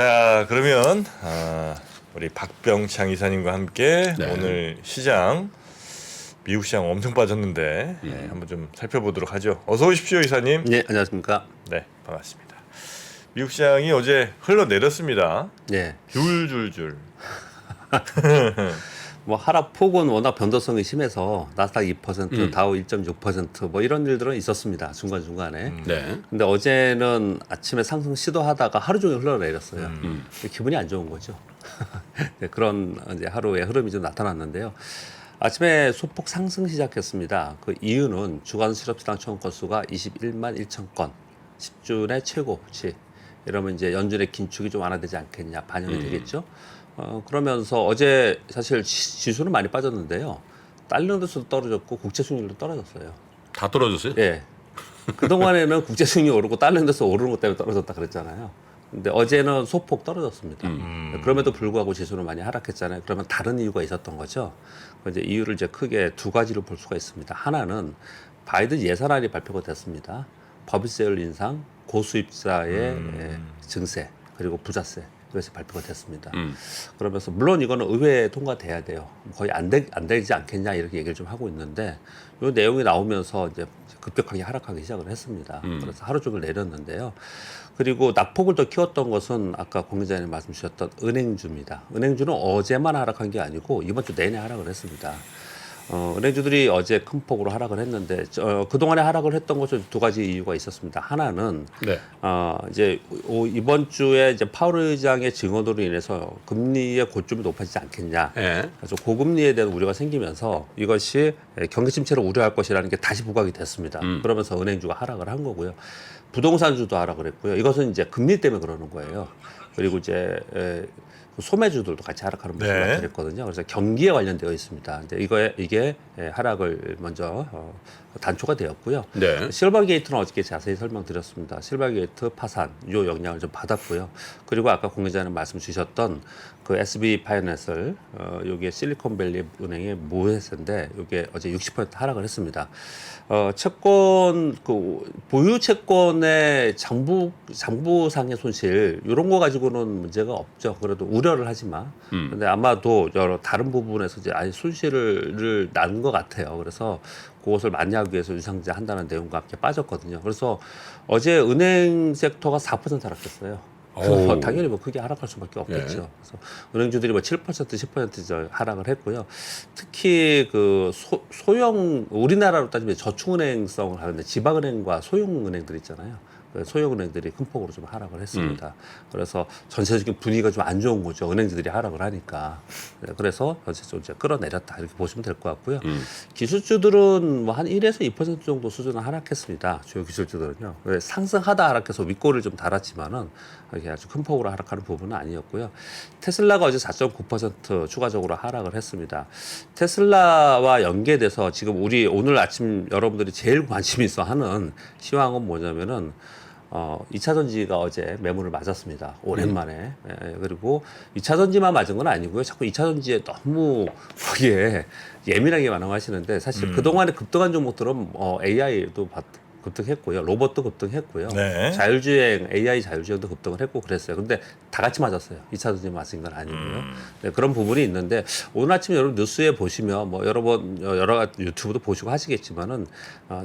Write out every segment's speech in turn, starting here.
자, 그러면 우리 박병창 이사님과 함께 네. 오늘 시장, 미국 시장 엄청 빠졌는데 한번 좀 살펴보도록 하죠. 어서 오십시오, 이사님. 네, 안녕하십니까. 네, 반갑습니다. 미국 시장이 어제 흘러내렸습니다. 네, 줄줄줄. 뭐 하락폭은 워낙 변동성이 심해서 나스닥 2%, 다우 1.6% 뭐 이런 일들은 있었습니다. 중간 중간에. 네. 근데 어제는 아침에 상승 시도하다가 하루 종일 흘러내렸어요. 기분이 안 좋은 거죠. 네, 그런 이제 하루의 흐름이 좀 나타났는데요. 아침에 소폭 상승 시작했습니다. 그 이유는 주간 실업시장 청원 건수가 21만 1천 건, 10주 최고치. 이러면 이제 연준의 긴축이 좀 완화되지 않겠냐 반영이 되겠죠. 그러면서 어제 사실 지수는 많이 빠졌는데요. 달러 인덱스도 떨어졌고 국채 수익률도 떨어졌어요. 다 떨어졌어요? 예. 그 동안에는 국채 수익률이 오르고 달러 인덱스 오르는 것 때문에 떨어졌다 그랬잖아요. 근데 어제는 소폭 떨어졌습니다. 그럼에도 불구하고 지수는 많이 하락했잖아요. 그러면 다른 이유가 있었던 거죠. 이제 이유를 이제 크게 두 가지로 볼 수가 있습니다. 하나는 바이든 예산안이 발표가 됐습니다. 법인세율 인상, 고수입자의 증세, 그리고 부자세. 그래서 발표가 됐습니다. 그러면서 물론 이거는 의회에 통과돼야 돼요. 거의 안 되지 않겠냐 이렇게 얘기를 좀 하고 있는데 이 내용이 나오면서 이제 급격하게 하락하기 시작을 했습니다. 그래서 하루 종일 내렸는데요. 그리고 낙폭을 더 키웠던 것은 아까 공 기자님 말씀 주셨던 은행주입니다. 은행주는 어제만 하락한 게 아니고 이번 주 내내 하락을 했습니다. 은행주들이 어제 큰 폭으로 하락을 했는데 그동안에 하락을 했던 것은 두 가지 이유가 있었습니다. 하나는 네. 이제 이번 주에 이제 파월 의장의 증언으로 인해서 금리의 고점이 높아지지 않겠냐. 네. 그래서 고금리에 대한 우려가 생기면서 이것이 경기 침체를 우려할 것이라는 게 다시 부각이 됐습니다. 그러면서 은행주가 하락을 한 거고요. 부동산주도 하락을 했고요. 이것은 이제 금리 때문에 그러는 거예요. 그리고 이제 소매주들도 같이 하락하는 모습을 네. 나타냈거든요. 그래서 경기에 관련되어 있습니다. 근데 이게 하락을 먼저 단초가 되었고요. 네. 실버 게이트는 어저께 자세히 설명드렸습니다. 실버 게이트 파산 요 영향을 좀 받았고요. 그리고 아까 공 기자님 말씀 주셨던 그 SB 파이낸셜 요게 실리콘밸리 은행의 모회세인데 요게 어제 60% 하락을 했습니다. 채권 그 보유 채권의 장부상의 손실 이런 거 가지고는 문제가 없죠. 그래도 우려를 하지만 근데 아마도 여러 다른 부분에서 이제 아예 손실을 난 것 같아요. 그래서 그것을 만회하기 위해서 유상증자 한다는 내용과 함께 빠졌거든요. 그래서 어제 은행 섹터가 4% 하락했어요. 그래서 당연히 뭐 크게 하락할 수밖에 없겠죠. 예. 그래서 은행주들이 뭐 7%, 10% 하락을 했고요. 특히 그 소형 우리나라로 따지면 저축은행성을 하는데 지방은행과 소형은행들 있잖아요. 소형은행들이 큰 폭으로 좀 하락을 했습니다. 그래서 전체적인 분위기가 좀 안 좋은 거죠. 은행들이 하락을 하니까. 그래서 전체적으로 이제 끌어내렸다 이렇게 보시면 될 것 같고요. 기술주들은 뭐 한 1에서 2% 정도 수준은 하락했습니다. 주요 기술주들은요. 상승하다 하락해서 윗골을 좀 달았지만은 이게 아주 큰 폭으로 하락하는 부분은 아니었고요. 테슬라가 어제 4.9% 추가적으로 하락을 했습니다. 테슬라와 연계돼서 지금 우리 오늘 아침 여러분들이 제일 관심 있어 하는 시황은 뭐냐면은 2차 전지가 어제 매물을 맞았습니다. 오랜만에. 그리고 2차 전지만 맞은 건 아니고요. 자꾸 2차 전지에 너무 거기에 예민하게 반응하시는데 사실 그동안에 급등한 종목들은 AI도 급등했고요. 로봇도 급등했고요. 네. 자율주행, AI 자율주행도 급등을 했고 그랬어요. 근데 다 같이 맞았어요. 2차 전지 맞은 건 아니고요. 네, 그런 부분이 있는데 오늘 아침 여러분 뉴스에 보시면 뭐 여러 가지 유튜브도 보시고 하시겠지만은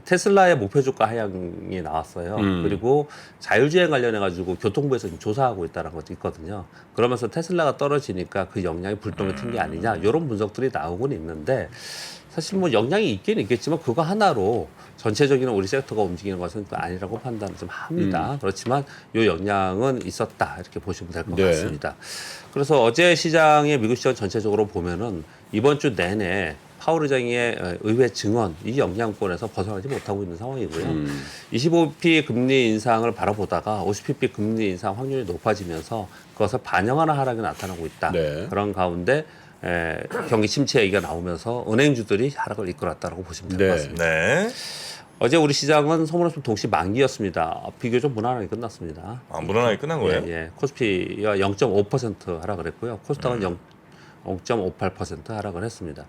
테슬라의 목표 주가 하향이 나왔어요. 그리고 자율주행 관련해 가지고 교통부에서 지금 조사하고 있다는 것도 있거든요. 그러면서 테슬라가 떨어지니까 그 영향이 불똥이 튄 게 아니냐 이런 분석들이 나오곤 있는데 사실 뭐 영향이 있긴 있겠지만 그거 하나로 전체적인 우리 섹터가 움직이는 것은 또 아니라고 판단을 좀 합니다. 그렇지만 이 영향은 있었다 이렇게 보시면 될 것 네. 같습니다. 그래서 어제 시장의 미국 시장 전체적으로 보면은 이번 주 내내 파월 의장의 의회 증언 이 영향권에서 벗어나지 못하고 있는 상황이고요. 25pp 금리 인상을 바라보다가 50pp 금리 인상 확률이 높아지면서 그것을 반영하는 하락이 나타나고 있다. 네. 그런 가운데 경기 침체 얘기가 나오면서 은행주들이 하락을 이끌었다고 보시면 될 것 네. 같습니다. 네. 어제 우리 시장은 소문없이 동시 만기였습니다. 비교적 무난하게 끝났습니다. 무난하게 끝난 거예요? 예. 코스피가 0.5% 하락을 했고요. 코스닥은 0.58% 하락을 했습니다.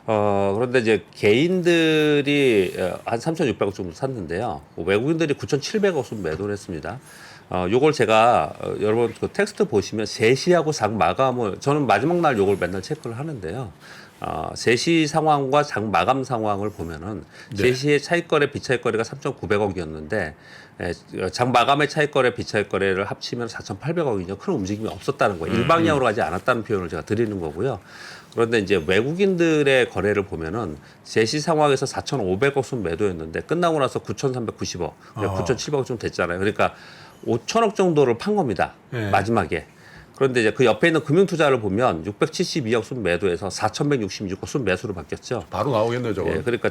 그런데 이제 개인들이 한 3,600억 정도 샀는데요. 외국인들이 9,700억 정도 매도를 했습니다. 요걸 제가 여러분 그 텍스트 보시면 세시하고 장 마감을 저는 마지막 날 요걸 맨날 체크를 하는데요. 세시 상황과 장 마감 상황을 보면은 세시의 차익거래 비차익거래가 3,900억이었는데 장 마감의 차익거래 비차익거래를 합치면 4,800억이죠. 큰 움직임이 없었다는 거예요. 일방향으로 가지 않았다는 표현을 제가 드리는 거고요. 그런데 이제 외국인들의 거래를 보면은 제시 상황에서 4,500억 순 매도였는데 끝나고 나서 9,390억, 9,700억 좀 됐잖아요. 그러니까 5천억 정도를 판 겁니다. 네. 마지막에. 그런데 이제 그 옆에 있는 금융투자를 보면 672억 순 매도에서 4,166억 순 매수로 바뀌었죠. 바로 나오겠네요, 저거. 예, 그러니까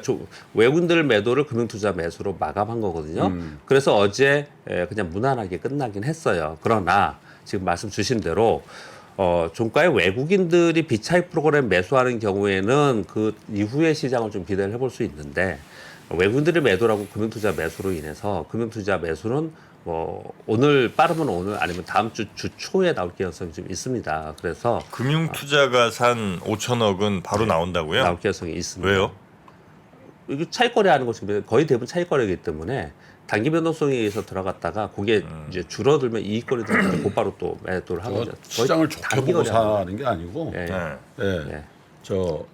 외국인들 매도를 금융투자 매수로 마감한 거거든요. 그래서 어제 그냥 무난하게 끝나긴 했어요. 그러나 지금 말씀 주신 대로 종가의 외국인들이 비차익 프로그램 매수하는 경우에는 그 이후의 시장을 좀 기대를 해볼 수 있는데 외국인들의 매도라고 금융투자 매수로 인해서 금융투자 매수는 뭐 오늘 빠르면 오늘 아니면 다음 주 초에 나올 가능성이 좀 있습니다. 그래서 금융투자가 산 5천억은 바로 나온다고요? 나올 가능성이 있습니다. 왜요? 이게 차익거래하는 것이 거의 대부분 차익거래이기 때문에 단기 변동성에 의해서 들어갔다가 그게 이제 줄어들면 이익거래 들어가면 곧바로 또 매도를 하거든요. 시장을 좋게 보고 사는 게 아니고, 예, 네. 예, 저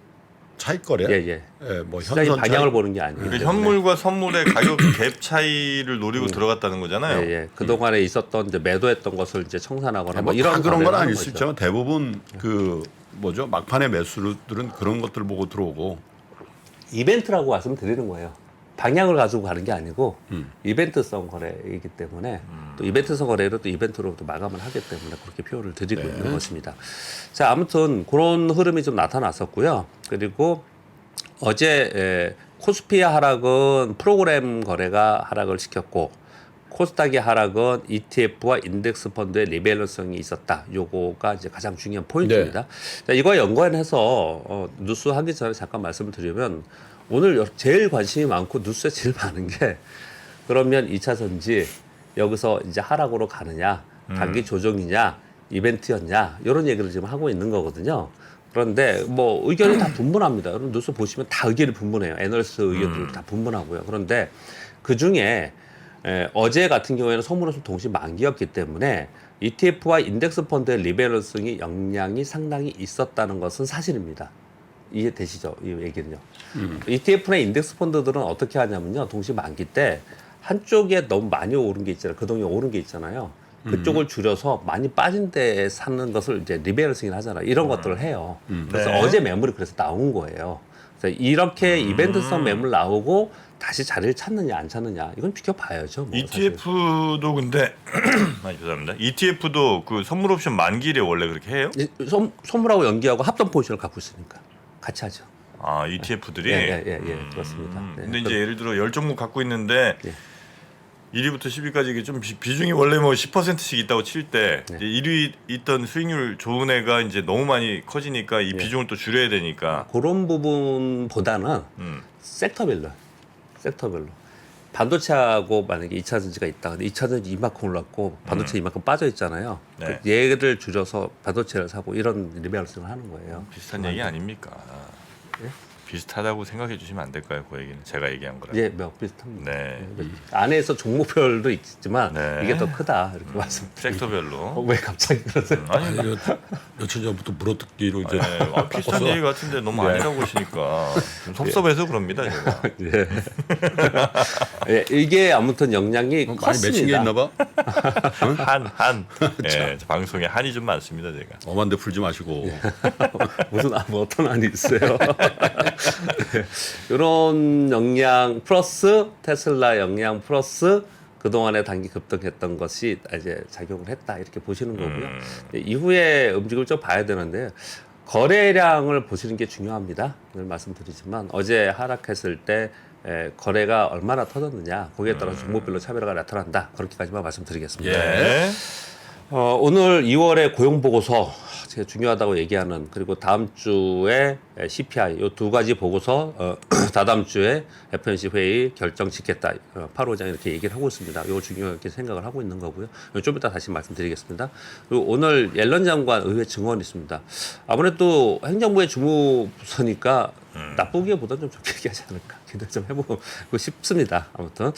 차익거래, 예. 뭐 시장의 현선 방향을 차익, 보는 게 아니에요. 그러니까 현물과 선물의 가격 갭 차이를 노리고 들어갔다는 거잖아요. 예. 그 동안에 있었던 이제 매도했던 것을 이제 청산하거나 뭐 뭐 이런 다 그런 건 거래를 아닐 하는 수 거죠. 있지만 대부분 그 뭐죠 막판의 매수들은 그런 것들 보고 들어오고. 이벤트라고 말씀드리는 거예요. 방향을 가지고 가는 게 아니고 이벤트성 거래이기 때문에 또 이벤트성 거래로 또 이벤트로 또 마감을 하기 때문에 그렇게 표현을 드리고 있는 것입니다. 자, 아무튼 그런 흐름이 좀 나타났었고요. 그리고 어제 코스피의 하락은 프로그램 거래가 하락을 시켰고 코스닥의 하락은 ETF와 인덱스 펀드의 리밸런스성이 있었다. 요거가 이제 가장 중요한 포인트입니다. 자, 이거와 연관해서 뉴스 하기 전에 잠깐 말씀을 드리면 오늘 제일 관심이 많고 뉴스에 제일 많은 게 그러면 2차 전지 여기서 이제 하락으로 가느냐, 단기 조정이냐, 이벤트였냐 이런 얘기를 지금 하고 있는 거거든요. 그런데 뭐 의견이 다 분분합니다. 여러분 뉴스 보시면 다 의견이 분분해요. 애널리스트 의견들 다 분분하고요. 그런데 그 중에 어제 같은 경우에는 선물은 동시 만기였기 때문에 ETF와 인덱스 펀드의 리밸런스의 영향이 상당히 있었다는 것은 사실입니다. 이해되시죠? 이 얘기는요. ETF나 인덱스 펀드들은 어떻게 하냐면요. 동시 만기 때 한쪽에 너무 많이 오른 게 있잖아요. 그동안 오른 게 있잖아요. 그쪽을 줄여서 많이 빠진 데에 사는 것을 이제 리밸런싱을 하잖아요. 이런 것들을 해요. 그래서 네. 어제 매물이 그래서 나온 거예요. 그래서 이렇게 이벤트성 매물 나오고 다시 자리를 찾느냐 안 찾느냐 이건 지켜봐야죠. 뭐 ETF도 근데 죄송합니다. ETF도 그 선물 옵션 만기일에 원래 그렇게 해요? 선물하고 연기하고 합동 포지션을 갖고 있으니까 같이 하죠. 아, ETF들이. 예, 그렇습니다. 네. 근데 이제 예를 들어 10종목 갖고 있는데 예. 1위부터 10위까지 이게 좀 비중이 원래 뭐 10%씩 있다고 칠 때 네. 1위 있던 수익률 좋은 애가 이제 너무 많이 커지니까 이 비중을 또 줄여야 되니까. 그런 부분보다는 섹터별로 반도체하고 만약에 2차 전지가 있다. 근데 2차 전지 이만큼 올랐고 반도체 이만큼 빠져 있잖아요. 네. 그 얘를 줄여서 반도체를 사고 이런 리밸런싱을 하는 거예요. 비슷한 얘기 아닙니까? 예? 비슷하다고 생각해 주시면 안 될까요? 그 얘기는 제가 얘기한 거랑. 예, 몇 비슷합니다. 네. 안에서 종목별도 있지만 네. 이게 더 크다 이렇게 말씀드립니다. 섹터별로. 왜 갑자기 그러세요? 아니, 이거 며칠 전부터 물어뜯기로 이제 네, 비슷한 얘기 같은데 너무 아니라고 하시니까 좀 섭섭해서 그럽니다 제가. 예. 예, 이게 아무튼 영향이 많이 컸습니다. 맺힌 게 있나 봐. 한. 예, 방송에 한이 좀 많습니다 제가. 엄한데 풀지 마시고. 무슨 뭐 어떤 안이 있어요? 이런 영향 플러스 테슬라 영향 플러스 그동안에 단기 급등했던 것이 이제 작용을 했다 이렇게 보시는 거고요. 이후에 움직임을 좀 봐야 되는데 거래량을 보시는 게 중요합니다. 늘 말씀드리지만 어제 하락했을 때 거래가 얼마나 터졌느냐 거기에 따라서 종목별로 차별화가 나타난다. 그렇게까지만 말씀드리겠습니다. 네. 오늘 2월의 고용 보고서 제가 중요하다고 얘기하는 그리고 다음 주에 CPI 이 두 가지 보고서 다다음 주에 FOMC 회의 결정 짓겠다. 8호장 이렇게 얘기를 하고 있습니다. 이거 중요하게 생각을 하고 있는 거고요. 좀 이따 다시 말씀드리겠습니다. 그리고 오늘 옐런 장관 의회 증언이 있습니다. 아무래도 행정부의 주무부서니까 나쁘기보다는 좀 좋게 얘기하지 않을까 기대 좀 해보고 싶습니다. 아무튼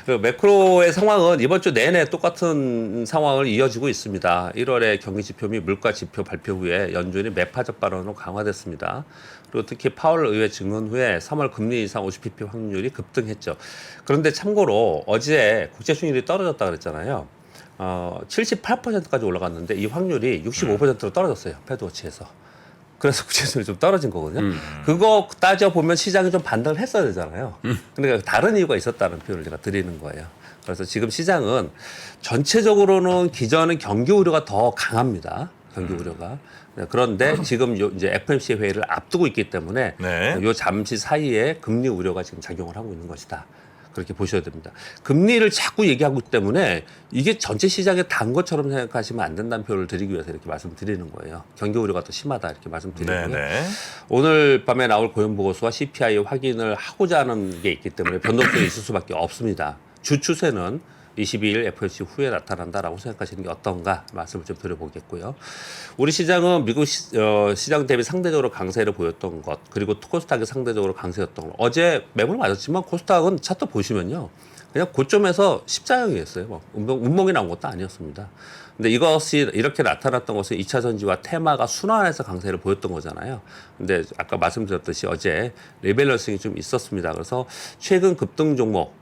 그 매크로의 상황은 이번 주 내내 똑같은 상황을 이어지고 있습니다. 1월에 경기 지표 및 물가 지표 발표 후에 연준이 매파적 발언으로 강화됐습니다. 그리고 특히 파월 의회 증언 후에 3월 금리 인상 50bp 확률이 급등했죠. 그런데 참고로 어제 국제 수익률이 떨어졌다 그랬잖아요. 78%까지 올라갔는데 이 확률이 65%로 떨어졌어요. 패드워치에서. 그래서 국채수익률이 좀 떨어진 거거든요. 그거 따져보면 시장이 좀 반등을 했어야 되잖아요. 그러니까 다른 이유가 있었다는 표현을 제가 드리는 거예요. 그래서 지금 시장은 전체적으로는 기존은 경기 우려가 더 강합니다. 경기 우려가. 그런데 지금 이제 FOMC 회의를 앞두고 있기 때문에 네. 요 잠시 사이에 금리 우려가 지금 작용을 하고 있는 것이다. 그렇게 보셔야 됩니다. 금리를 자꾸 얘기하기 때문에 이게 전체 시장에 단 것처럼 생각하시면 안 된다는 표현을 드리기 위해서 이렇게 말씀드리는 거예요. 경기 우려가 더 심하다 이렇게 말씀드리고요. 네네. 오늘 밤에 나올 고용보고서와 CPI 확인을 하고자 하는 게 있기 때문에 변동성이 있을 수밖에 없습니다. 주 추세는 22일 FOMC 후에 나타난다라고 생각하시는 게 어떤가 말씀을 좀 드려보겠고요. 우리 시장은 미국 시장 대비 상대적으로 강세를 보였던 것, 그리고 코스닥이 상대적으로 강세였던 것. 어제 매물 맞았지만 코스닥은 차트 보시면요. 그냥 고점에서 십자형이었어요. 뭐 운봉이 나온 것도 아니었습니다. 근데 이것이 이렇게 나타났던 것은 2차 전지와 테마가 순환해서 강세를 보였던 거잖아요. 근데 아까 말씀드렸듯이 어제 리밸런싱이 좀 있었습니다. 그래서 최근 급등 종목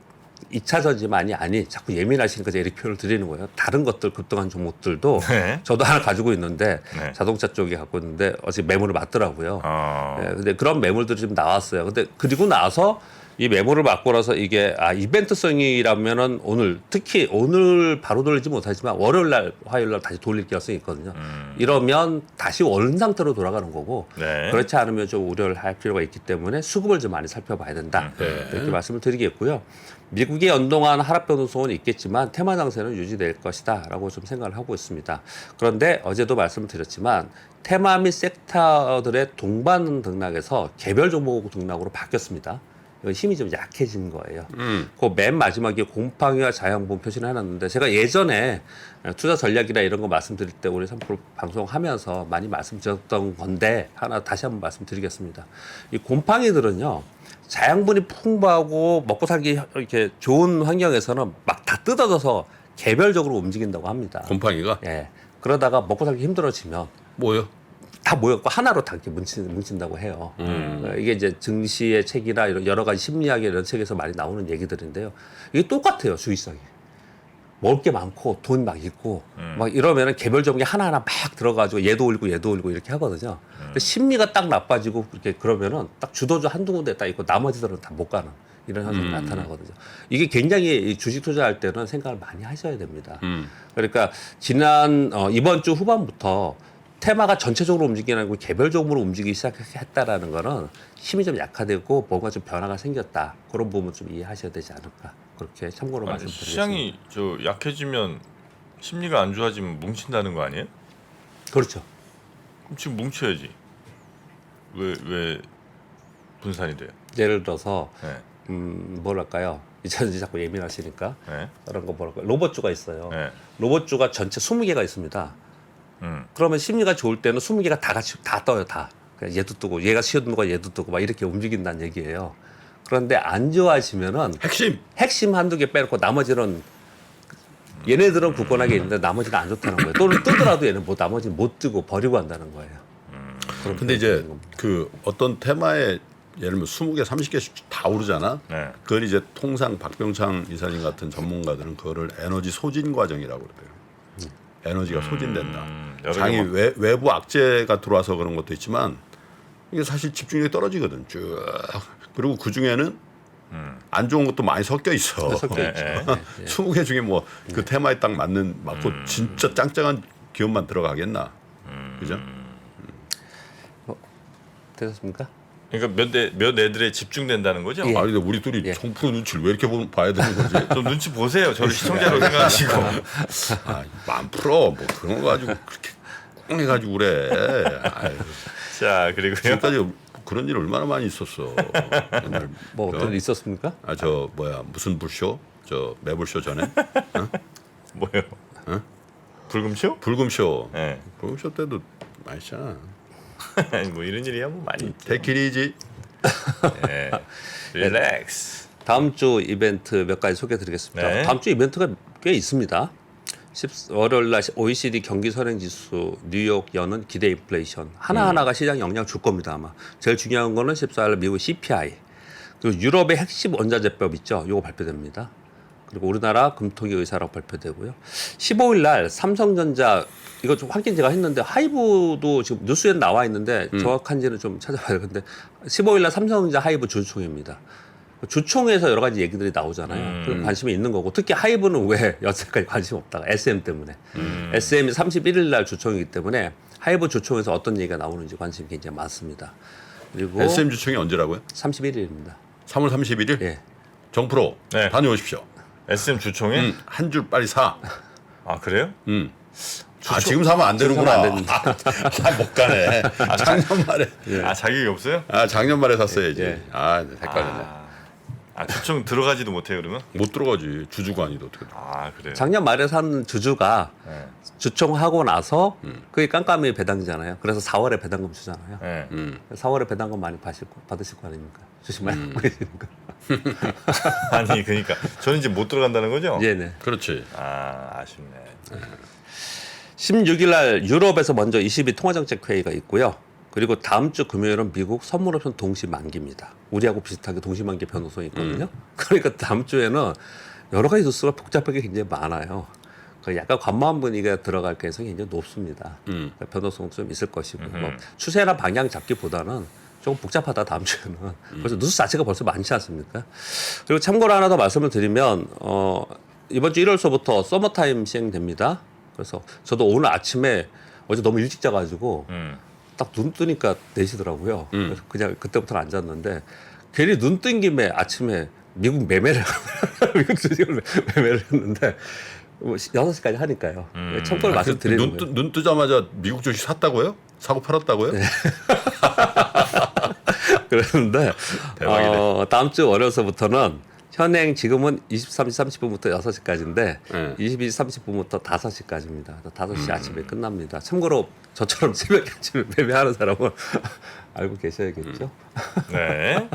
2차 전지만이 아닌 자꾸 예민하시니까 제가 이렇게 표현을 드리는 거예요. 다른 것들 급등한 종목들도 네. 저도 하나 가지고 있는데 네. 자동차 쪽에 갖고 있는데 어제 매물을 맞더라고요. 어. 네, 근데 그런 매물들이 좀 나왔어요. 근데 그리고 나서 이 매물을 맞고 나서 이게 이벤트성이라면은 오늘 특히 오늘 바로 돌리지 못하지만 월요일 날 화요일 날 다시 돌릴 가능성이 있거든요. 이러면 다시 원 상태로 돌아가는 거고 네. 그렇지 않으면 좀 우려를 할 필요가 있기 때문에 수급을 좀 많이 살펴봐야 된다. 네. 이렇게 말씀을 드리겠고요. 미국의 연동한 하락 변동성은 있겠지만 테마 장세는 유지될 것이다라고 좀 생각을 하고 있습니다. 그런데 어제도 말씀을 드렸지만 테마 및 섹터들의 동반 등락에서 개별 종목 등락으로 바뀌었습니다. 힘이 좀 약해진 거예요. 그 맨 마지막에 곰팡이와 자양분 표시를 해놨는데 제가 예전에 투자 전략이나 이런 거 말씀드릴 때 우리 3프로 방송하면서 많이 말씀드렸던 건데 하나 다시 한번 말씀드리겠습니다. 이 곰팡이들은요. 자양분이 풍부하고 먹고 살기 이렇게 좋은 환경에서는 막 다 뜯어져서 개별적으로 움직인다고 합니다. 곰팡이가 예. 그러다가 먹고 살기 힘들어지면 뭐요? 다 모여갖고 하나로 다 이렇게 뭉친다고 해요. 이게 이제 증시의 책이나 이런 여러 가지 심리학의 이런 책에서 많이 나오는 얘기들인데요. 이게 똑같아요, 주의성이. 먹을 게 많고 돈 막 있고 막 이러면은 개별적인 게 하나하나 막 들어가지고 얘도 올리고 얘도 올리고 이렇게 하거든요. 근데 심리가 딱 나빠지고 그렇게 그러면은 딱 주도주 한두 군데 딱 있고 나머지들은 다 못 가는 이런 현상이 나타나거든요. 이게 굉장히 주식 투자할 때는 생각을 많이 하셔야 됩니다. 그러니까 이번 주 후반부터 테마가 전체적으로 움직이는 아니고 개별적으로 움직이기 시작했다라는 거는 힘이 좀 약화되고 뭔가 좀 변화가 생겼다. 그런 부분 좀 이해하셔야 되지 않을까. 그렇게 참고로 아니, 말씀드리겠습니다. 시장이 저 약해지면 심리가 안 좋아지면 뭉친다는 거 아니에요? 그렇죠. 그럼 지금 뭉쳐야지. 왜 분산이 돼요? 예를 들어서 네. 뭐랄까요. 이제 자꾸 예민하시니까 네. 그런 거 뭐랄까. 로봇주가 있어요. 네. 로봇주가 전체 20개가 있습니다. 음. 그러면 심리가 좋을 때는 20개가 다 같이 다 떠요, 다. 그냥 얘도 뜨고 얘가 쉬어든 거가 얘도 뜨고 막 이렇게 움직인다는 얘기예요. 그런데 안 좋아지면은 핵심 한두 개 빼놓고 나머지는 얘네들은 굳건하게 있는데 나머지는 안 좋다는 거예요. 또는 뜨더라도 얘는 뭐 나머지는 못 뜨고 버리고 한다는 거예요. 근데 이제 그 어떤 테마에 예를 들면 20개, 30개씩 다 오르잖아. 네. 그걸 이제 통상 박병창 이사님 같은 전문가들은 그거를 에너지 소진 과정이라고 그러대요. 에너지가 소진된다. 여러 장이 개 외부 악재가 들어와서 그런 것도 있지만 이게 사실 집중력이 떨어지거든. 쭉. 그리고 그 중에는 안 좋은 것도 많이 섞여 있어. 섞여 있죠. 네. 20개 중에 뭐 그 테마에 딱 맞고 진짜 짱짱한 기업만 들어가겠나. 그죠? 되셨습니까? 그러니까 몇 애들에 집중된다는 거죠? 예. 아니 근데 우리 둘이 예. 정프로 눈치를 왜 이렇게 봐야 되는 거지? 좀 눈치 보세요. 저를 시청자로 생각하시고. 아, 10,000% 뭐 그런 거 가지고 그렇게 꽁 해가지고 그래. 아유, 자, 그리고요. 지금까지 그런 일 얼마나 많이 있었어. 옛날 뭐 어떤 일 있었습니까? 저 뭐야 무슨 불쇼? 저 매불쇼 전에 뭐요? 불금쇼? 불금쇼. 네. 불금쇼 때도 많이 했잖아. 아니 뭐 이런 일이야 뭐 많이 있죠. 대키리지. 예. 릴렉스. 다음 주 이벤트 몇 가지 소개해드리겠습니다. 네. 다음 주 이벤트가 꽤 있습니다. 월요일 날 OECD 경기 선행지수, 뉴욕 연은 기대 인플레이션 하나하나가 시장 영향 줄 겁니다. 아마 제일 중요한 거는 14일 날 미국 CPI 그리고 유럽의 핵심 원자재법 있죠. 이거 발표됩니다. 그리고 우리나라 금통위 의사라고 발표되고요. 15일 날 삼성전자 이거 좀 확인 제가 했는데 하이브도 지금 뉴스에 나와 있는데 정확한지는 좀 찾아봐야 되는데 15일 날 삼성전자 하이브 주총입니다. 주총에서 여러 가지 얘기들이 나오잖아요. 그럼 관심이 있는 거고 특히 하이브는 왜 여태까지 관심 없다가 SM 때문에 SM이 31일 날 주총이기 때문에 하이브 주총에서 어떤 얘기가 나오는지 관심이 굉장히 많습니다. 그리고 SM 주총이 언제라고요? 31일입니다. 3월 31일? 예. 정프로 네. 다녀오십시오. SM 주총에 한 줄 빨리 사. 아 그래요? 아 지금 사면 안 되는구나. 사면 안 못 가네. 작년 말에. 아 자격이 없어요? 아 작년 말에 샀어야지. 예. 아 헷갈리네. 아 주총 들어가지도 못해요 그러면? 못 들어가지. 주주관이도 어떻게 들어. 아 그래요. 작년 말에 산 주주가 네. 주총하고 나서 그게 깜깜이 배당이잖아요. 그래서 4월에 배당금 주잖아요. 네. 4월에 배당금 많이 받으실 거 아닙니까? 주식 많이 하고 계시니까. 아니 그러니까 저는 이제 못 들어간다는 거죠? 네네. 그렇지. 아 아쉽네. 16일 날 유럽에서 먼저 22 통화정책회의가 있고요. 그리고 다음 주 금요일은 미국 선물옵션 동시 만기입니다. 우리하고 비슷하게 동시 만기 변호성이 있거든요. 그러니까 다음 주에는 여러 가지 뉴스가 복잡하게 굉장히 많아요. 약간 관망 분위기가 들어갈 가능성이 굉장히 높습니다. 그러니까 변호성도 좀 있을 것이고 뭐 추세나 방향 잡기보다는 조금 복잡하다 다음 주에는 벌써 뉴스 자체가 벌써 많지 않습니까? 그리고 참고로 하나 더 말씀을 드리면 이번 주 1월서부터 서머타임 시행됩니다. 그래서 저도 오늘 아침에 어제 너무 일찍 자가지고 딱 눈 뜨니까 4시더라고요. 그래서 그냥 그때부터는 안 잤는데 괜히 눈 뜬 김에 아침에 미국 매매를 미국 주식을 매매를 했는데 6시까지 하니까요. 참고로 말씀드리는 거예요. 눈 뜨자마자 미국 주식 샀다고요? 사고 팔았다고요? 네. 그랬는데 다음 주 월요일서부터는 현행 지금은 23시 30분부터 6시까지인데 22시 30분부터 5시까지입니다. 5시 아침에 끝납니다. 참고로 저처럼 새벽에 아침에 매매하는 사람은 알고 계셔야겠죠. 네.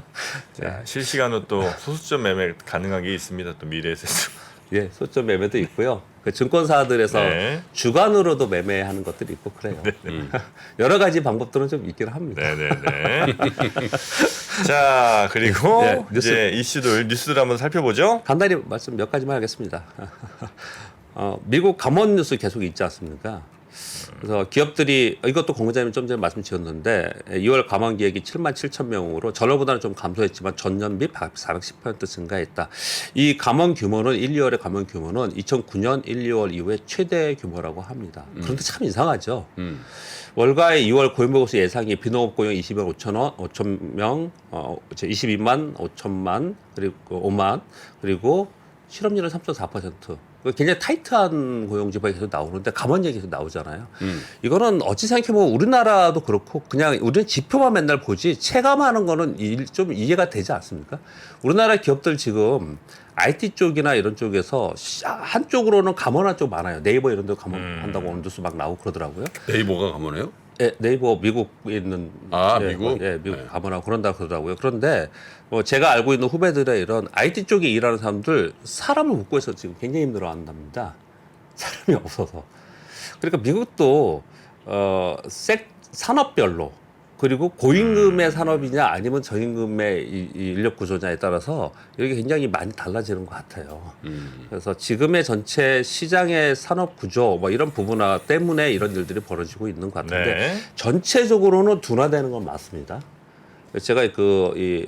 자 실시간으로 또 소수점 매매 가능한 게 있습니다. 또 미래에셋. 예, 소점 매매도 있고요. 그 증권사들에서 네. 주간으로도 매매하는 것들이 있고 그래요. 여러 가지 방법들은 좀 있긴 합니다. 네네네. 자 그리고 네, 이제 뉴스들 한번 살펴보죠. 간단히 말씀 몇 가지만 하겠습니다. 미국 감원 뉴스 계속 있지 않습니까? 그래서 기업들이 이것도 공무자님 좀 전에 말씀 주셨는데 2월 감원 기획이 7만 7천 명으로 전월보다는 좀 감소했지만 전년비 410% 증가했다. 이 감원 규모는 1, 2월의 감원 규모는 2009년 1, 2월 이후에 최대 규모라고 합니다. 그런데 참 이상하죠. 월가의 2월 고용보고서 예상이 비농업 고용 22만 5천 명, 22만 5천만 그리고 5만 그리고 실업률은 3.4%. 굉장히 타이트한 고용지표가 계속 나오는데 감원 얘기 계속 나오잖아요. 이거는 어찌 생각해보면 우리나라도 그렇고 그냥 우리는 지표만 맨날 보지 체감하는 거는 좀 이해가 되지 않습니까? 우리나라 기업들 지금 IT 쪽이나 이런 쪽에서 한쪽으로는 감원한 쪽 많아요. 네이버 이런 데 감원한다고 오늘 뉴스 막 나오고 그러더라고요. 네이버가 감원해요? 네, 네이버 미국에 있는 미국? 미국 감원하고 그런다 그러더라고요. 그런데 제가 알고 있는 후배들의 이런 IT 쪽에 일하는 사람들 사람을 못 구해서 지금 굉장히 힘들어한답니다. 사람이 없어서. 그러니까 미국도 산업별로 그리고 고임금의 산업이냐 아니면 저임금의 이 인력 구조냐에 따라서 이게 굉장히 많이 달라지는 것 같아요. 그래서 지금의 전체 시장의 산업 구조 뭐 이런 부분 때문에 이런 일들이 벌어지고 있는 것 같은데 네. 전체적으로는 둔화되는 건 맞습니다. 제가 이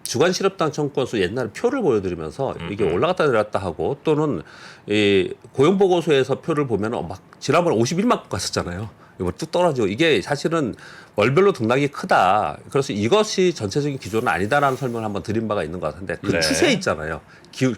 주간 실업당 청건수 옛날에 표를 보여드리면서 이게 올라갔다 내렸다 하고 또는 이 고용 보고서에서 표를 보면은 막 지난번에 51만 갔었잖아요. 이거 뚝 떨어지고 이게 사실은 월별로 등락이 크다. 그래서 이것이 전체적인 기조는 아니다라는 설명을 한번 드린 바가 있는 것 같은데 그 네. 추세 있잖아요.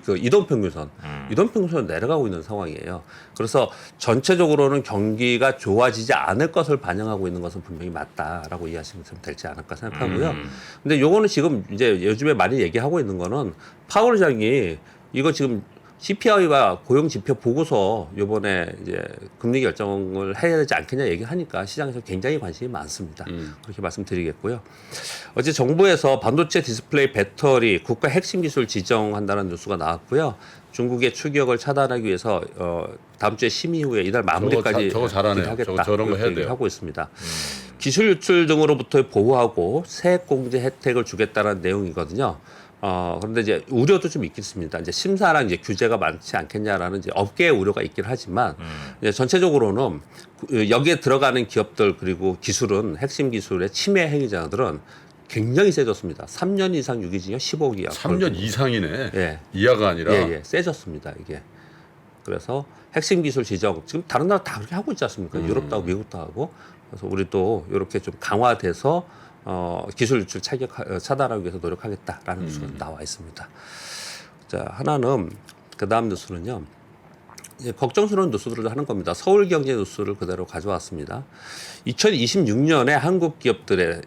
그 이동평균선. 이동평균선은 내려가고 있는 상황이에요. 그래서 전체적으로는 경기가 좋아지지 않을 것을 반영하고 있는 것은 분명히 맞다라고 이해하시면 좀 될지 않을까 생각하고요. 근데 요거는 지금 이제 요즘에 많이 얘기하고 있는 거는 파월 의장이 이거 지금 CPI와 고용 지표 보고서 이번에 이제 금리 결정을 해야 되지 않겠냐 얘기하니까 시장에서 굉장히 관심이 많습니다. 그렇게 말씀드리겠고요. 어제 정부에서 반도체, 디스플레이, 배터리 국가 핵심 기술 지정한다는 뉴스가 나왔고요. 중국의 추격을 차단하기 위해서 다음 주에 심의 후에 이달 마무리까지 저거 잘하네요. 하겠다. 저런 거 해야 이렇게 돼요. 하고 있습니다. 기술 유출 등으로부터 보호하고 세액 공제 혜택을 주겠다는 내용이거든요. 그런데 이제 우려도 좀 있겠습니다. 이제 심사랑 이제 규제가 많지 않겠냐라는 이제 업계의 우려가 있긴 하지만 이제 전체적으로는 여기에 들어가는 기업들 그리고 기술은 핵심 기술의 침해 행위자들은 굉장히 세졌습니다. 3년 이상 유기징역 15억 이하. 3년 이상이네. 예. 이하가 아니라. 예, 세졌습니다. 이게. 그래서 핵심 기술 지정 지금 다른 나라 다 그렇게 하고 있지 않습니까? 유럽도 하고 미국도 하고. 그래서 우리도 이렇게 좀 강화돼서 기술 유출 차단하기 위해서 노력하겠다라는 뉴스가 나와 있습니다. 자, 하나는 그 다음 뉴스는요. 이제 걱정스러운 뉴스들을 하는 겁니다. 서울 경제 뉴스를 그대로 가져왔습니다. 2026년에 한국 기업들에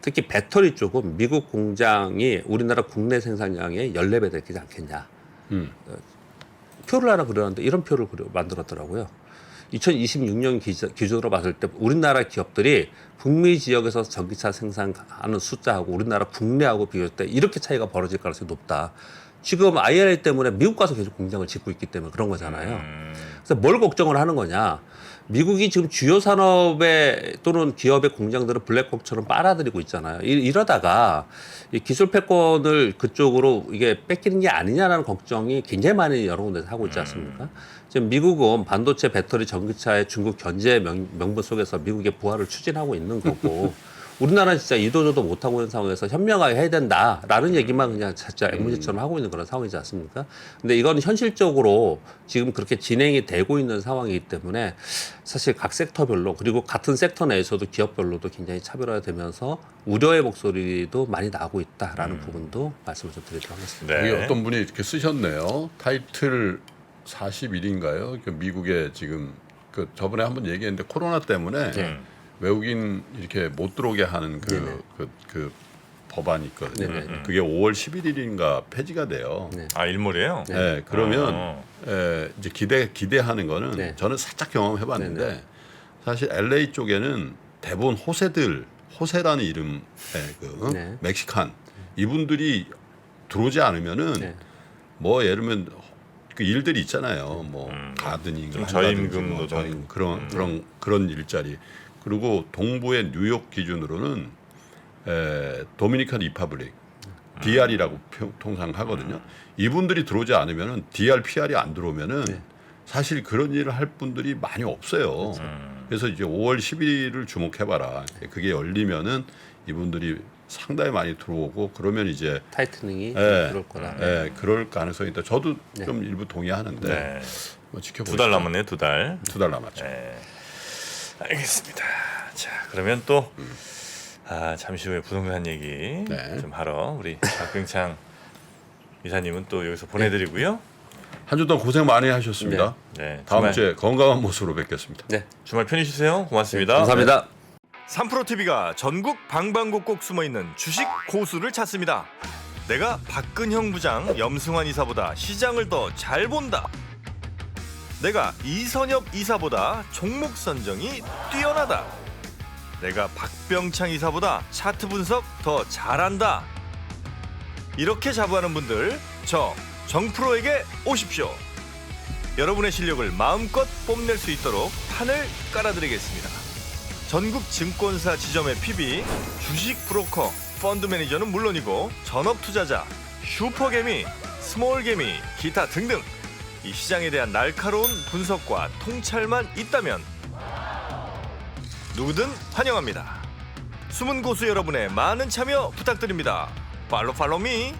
특히 배터리 쪽은 미국 공장이 우리나라 국내 생산량의 14배 되지 않겠냐. 표를 하나 그려놨는데 이런 표를 만들었더라고요. 2026년 기준으로 봤을 때 우리나라 기업들이 북미 지역에서 전기차 생산하는 숫자하고 우리나라 국내하고 비교할 때 이렇게 차이가 벌어질 가능성이 높다. 지금 IRA 때문에 미국 가서 계속 공장을 짓고 있기 때문에 그런 거잖아요. 그래서 뭘 걱정을 하는 거냐. 미국이 지금 주요 산업의 또는 기업의 공장들을 블랙박처럼 빨아들이고 있잖아요. 이러다가 이 기술 패권을 그쪽으로 이게 뺏기는 게 아니냐라는 걱정이 굉장히 많이 여러 군데서 하고 있지 않습니까? 지금 미국은 반도체, 배터리, 전기차의 중국 견제 명분 속에서 미국의 부활을 추진하고 있는 거고 우리나라는 진짜 이도저도 못하고 있는 상황에서 현명하게 해야 된다라는 얘기만 그냥 진짜 앵무새처럼 하고 있는 그런 상황이지 않습니까? 근데 이건 현실적으로 지금 그렇게 진행이 되고 있는 상황이기 때문에 사실 각 섹터별로 그리고 같은 섹터 내에서도 기업별로도 굉장히 차별화되면서 우려의 목소리도 많이 나오고 있다라는 부분도 말씀을 좀 드리도록 하겠습니다. 여기 어떤 분이 이렇게 쓰셨네요. 타이틀 41인가요? 미국의 지금 그 저번에 한번 얘기했는데 코로나 때문에 외국인 이렇게 못 들어오게 하는 그 법안이 있거든요. 네네. 그게 5월 11일인가 폐지가 돼요. 네. 아 일몰이에요? 네, 그러면 이제 기대하는 거는 네. 저는 살짝 경험해봤는데 네네. 사실 LA 쪽에는 대부분 호세라는 이름의 네. 멕시칸 이분들이 들어오지 않으면은 네. 뭐 예를 들면 그 일들이 있잖아요. 뭐 가드닝, 좀 저임금 노동. 저임 그런 일자리. 그리고 동부의 뉴욕 기준으로는 도미니칸 리퍼블릭 DR이라고 통상 하거든요. 이분들이 들어오지 않으면은 DR, PR이 안 들어오면은 사실 그런 일을 할 분들이 많이 없어요. 그래서 이제 5월 11일을 주목해봐라. 그게 열리면은 이분들이 상당히 많이 들어오고 그러면 이제 타이트닝이 그럴 거다. 그럴 가능성이 있다. 저도 좀 일부 동의하는데 네. 뭐 지켜보죠. 2달 남았네요, 2달. 2달 남았죠. 네. 알겠습니다. 자, 그러면 또 잠시 후에 부동산 얘기 좀 하러 우리 박병창 이사님은 또 여기서 보내드리고요. 한 주 동안 고생 많이 하셨습니다. 네, 다음 주에 건강한 모습으로 뵙겠습니다. 네. 주말 편히 쉬세요. 고맙습니다. 감사합니다. 3프로TV가 전국 방방곡곡 숨어있는 주식 고수를 찾습니다. 내가 박근형 부장, 염승환 이사보다 시장을 더 잘 본다. 내가 이선엽 이사보다 종목 선정이 뛰어나다. 내가 박병창 이사보다 차트 분석 더 잘한다. 이렇게 자부하는 분들 저 정프로에게 오십시오. 여러분의 실력을 마음껏 뽐낼 수 있도록 판을 깔아드리겠습니다. 전국 증권사 지점의 PB, 주식 브로커, 펀드 매니저는 물론이고 전업 투자자, 슈퍼개미, 스몰개미, 기타 등등 이 시장에 대한 날카로운 분석과 통찰만 있다면 누구든 환영합니다. 숨은 고수 여러분의 많은 참여 부탁드립니다. 팔로우 미.